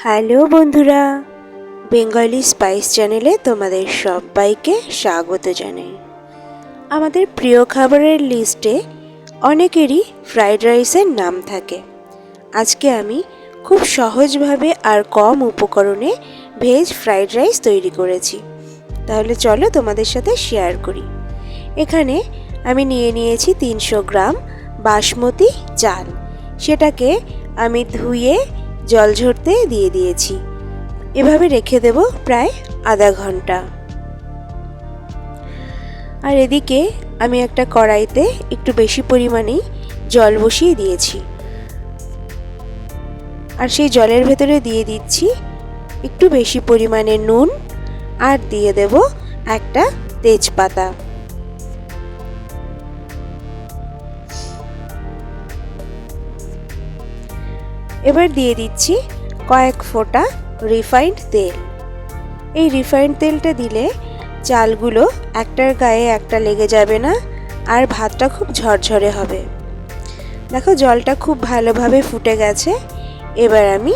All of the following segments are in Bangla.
হ্যালো বন্ধুরা, বেঙ্গলি স্পাইস চ্যানেলে তোমাদের সবাইকে স্বাগত জানাই। আমাদের প্রিয় খাবারের লিস্টে অনেকেরই ফ্রাইড রাইসের নাম থাকে। আজকে আমি খুব সহজভাবে আর কম উপকরণে ভেজ ফ্রাইড রাইস তৈরি করেছি। তাহলে চলো তোমাদের সাথে শেয়ার করি। এখানে আমি নিয়ে নিয়েছি 300 গ্রাম বাসমতি চাল। সেটাকে আমি ধুয়ে জল ঝরতে দিয়ে দিয়েছি। এভাবে রেখে দেব প্রায় আধা ঘন্টা। আর এদিকে আমি একটা কড়াইতে একটু বেশি পরিমাণেই জল বসিয়ে দিয়েছি। আর সেই জলের ভেতরে দিয়ে দিচ্ছি একটু বেশি পরিমাণে নুন, আর দিয়ে দেব একটা তেজপাতা। এবার দিয়ে দিচ্ছি কয়েক ফোঁটা রিফাইন্ড তেল। এই রিফাইন্ড তেলটা দিলে চালগুলো একটার গায়ে একটা লেগে যাবে না, আর ভাতটা খুব ঝরঝরে হবে। দেখো জলটা খুব ভালোভাবে ফুটে গেছে। এবার আমি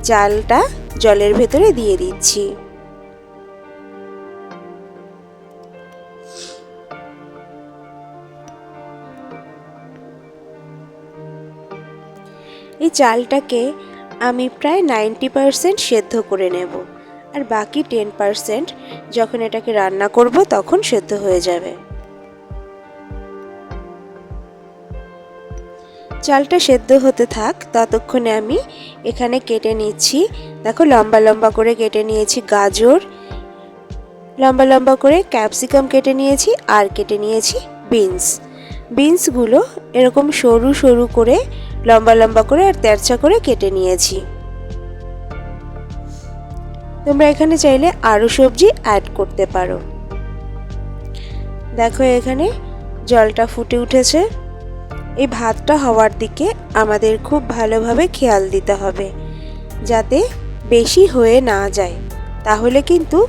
চালটা জলের ভেতরে দিয়ে দিচ্ছি। এই চালটাকে আমি প্রায় 90% সেদ্ধ করে নেব, আর বাকি 10% যখন এটাকে রান্না করব তখন সেদ্ধ হয়ে যাবে। চালটা সেদ্ধ হতে থাক, ততক্ষণে আমি এখানে কেটে নিচ্ছি। দেখো লম্বা লম্বা করে কেটে নিয়েছি গাজর, লম্বা লম্বা করে ক্যাপসিকাম কেটে নিয়েছি, আর কেটে নিয়েছি বিনস। বিনসগুলো এরকম সরু সরু করে লম্বা লম্বা করে আর তেরচা করে কেটে নিয়েছি। তোমরা এখানে চাইলে আরও সবজি অ্যাড করতে পারো। দেখো এখানে জলটা ফুটে উঠেছে। এই ভাতটা হওয়ার দিকে আমাদের খুব ভালোভাবে খেয়াল দিতে হবে, যাতে বেশি হয়ে না যায়, তাহলে কিন্তু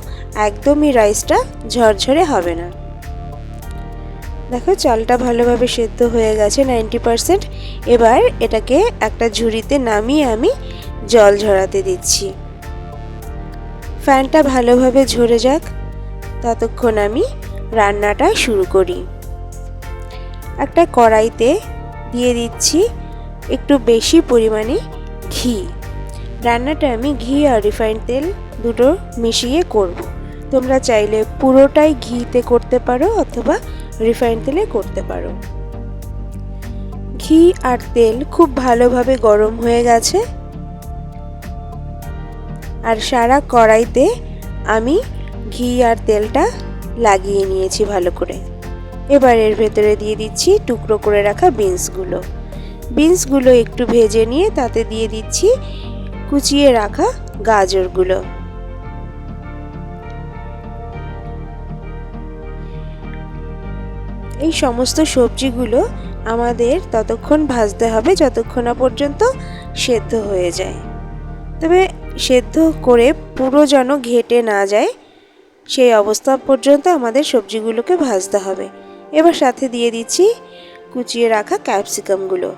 একদমই রাইসটা ঝরঝরে হবে না। দেখো চালটা ভালোভাবে সেদ্ধ হয়ে গেছে 90%। এবার এটাকে একটা ঝুড়িতে নামিয়ে আমি জল ঝরাতে দিচ্ছি। ফ্যানটা ভালোভাবে ঝরে যাক, ততক্ষণ আমি রান্নাটা শুরু করি। একটা কড়াইতে দিয়ে দিচ্ছি একটু বেশি পরিমাণে ঘি। রান্নাটা আমি ঘি আর রিফাইন্ড তেল দুটো মিশিয়ে করব। তোমরা চাইলে পুরোটাই ঘিতে করতে পারো অথবা রিফাইন্ড তেলে করতে পারো। ঘি আর তেল খুব ভালোভাবে গরম হয়ে গেছে, আর সারা কড়াইতে আমি ঘি আর তেলটা লাগিয়ে নিয়েছি ভালো করে। এবার এর ভেতরে দিয়ে দিচ্ছি টুকরো করে রাখা বিনসগুলো। বিনসগুলো একটু ভেজে নিয়ে তাতে দিয়ে দিচ্ছি কুচিয়ে রাখা গাজরগুলো। এই সমস্ত সবজিগুলো আমাদের ততক্ষণ ভাজতে হবে যতক্ষণ না পর্যন্ত সেদ্ধ হয়ে যায়। তবে সেদ্ধ করে পুরো যেন ঘেটে না যায়, সেই অবস্থা পর্যন্ত আমাদের সবজিগুলোকে ভাজতে হবে। এবার সাথে দিয়ে দিচ্ছি কুচিয়ে রাখা ক্যাপসিকামগুলো।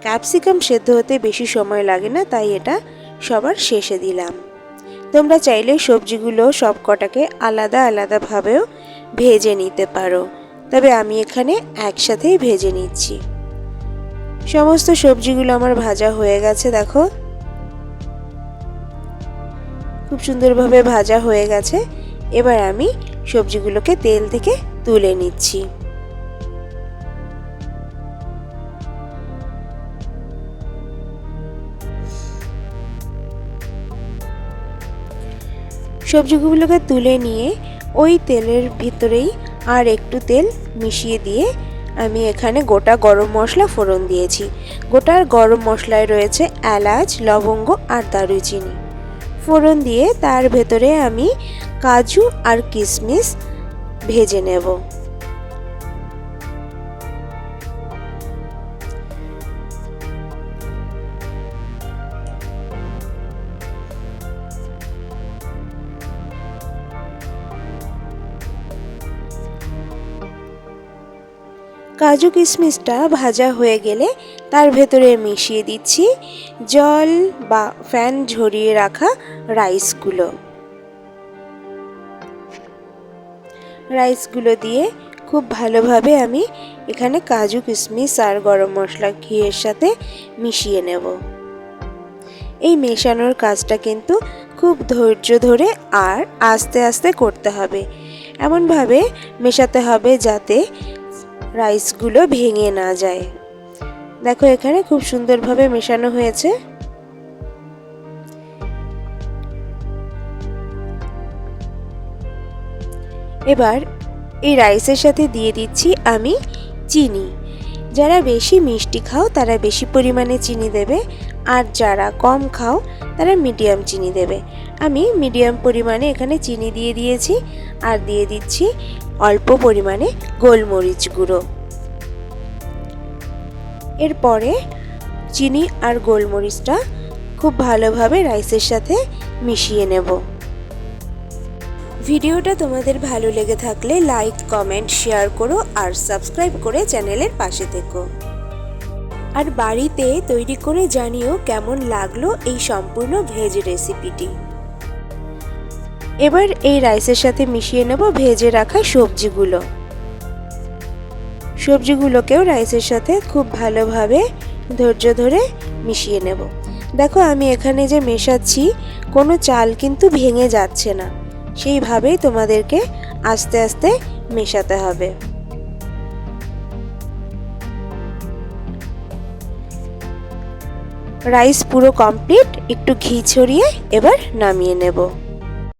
ক্যাপসিকাম সেদ্ধ হতে বেশি সময় লাগে না, তাই এটা সবার শেষে দিলাম। তোমরা চাইলে সবজিগুলো সব কটাকে আলাদা আলাদাভাবেও ভেজে নিতে পারো, তবে আমি এখানে একসাথেই ভেজে নিচ্ছি। সমস্ত সবজিগুলো আমার ভাজা হয়ে গেছে। দেখো খুব সুন্দরভাবে ভাজা হয়ে গেছে। এবার আমি সবজিগুলোকে তেল থেকে তুলে নিচ্ছি। সবজিগুলোকে তুলে নিয়ে ওই তেলের ভিতরেই আর একটু তেল মিশিয়ে দিয়ে আমি এখানে গোটা গরম মশলা ফোড়ন দিয়েছি। গোটা গরম মশলায় রয়েছে এলাচ, লবঙ্গ আর দারুচিনি। ফোড়ন দিয়ে তার ভেতরে আমি কাজু আর কিশমিশ ভেজে নেব। কাজু কিশমিশটা ভাজা হয়ে গেলে তার ভেতরে মিশিয়ে দিচ্ছি জল বা ফ্যান ঝরিয়ে রাখা রাইসগুলো দিয়ে খুব ভালোভাবে আমি এখানে কাজু কিশমিশ আর গরম মশলা ঘিয়ের সাথে মিশিয়ে নেব। এই মেশানোর কাজটা কিন্তু খুব ধৈর্য ধরে আর আস্তে আস্তে করতে হবে। এমনভাবে মেশাতে হবে যাতে রাইসগুলো ভেঙে না যায়। দেখো এখানে খুব সুন্দরভাবে মেশানো হয়েছে। এবার এই রাইসের সাথে দিয়ে দিচ্ছি আমি চিনি। যারা বেশি মিষ্টি খাও তারা বেশি পরিমাণে চিনি দেবে, আর যারা কম খাও তারা মিডিয়াম চিনি দেবে। আমি মিডিয়াম পরিমাণে এখানে চিনি দিয়ে দিয়েছি, আর দিয়ে দিচ্ছি অল্প পরিমাণে গোলমরিচ গুঁড়ো। এরপরে চিনি আর গোলমরিচটা খুব ভালোভাবে রাইসের সাথে মিশিয়ে নেব। ভিডিওটা তোমাদের ভালো লেগে থাকলে লাইক, কমেন্ট, শেয়ার করো আর সাবস্ক্রাইব করে চ্যানেলের পাশে থেকো। আর বাড়িতে তৈরি করে জানিও কেমন লাগলো এই সম্পূর্ণ ভেজ রেসিপিটি। এবার এই রাইসের সাথে মিশিয়ে নেব ভেজে রাখা সবজিগুলোকেও রাইসের সাথে খুব ভালোভাবে ধৈর্য ধরে মিশিয়ে নেব। দেখো আমি এখানে যে মেশাচ্ছি কোনো চাল কিন্তু ভেঙে যাচ্ছে না, সেইভাবেই তোমাদেরকে আস্তে আস্তে মেশাতে হবে। রাইস পুরো কমপ্লিট, একটু ঘি ছড়িয়ে এবার নামিয়ে নেব।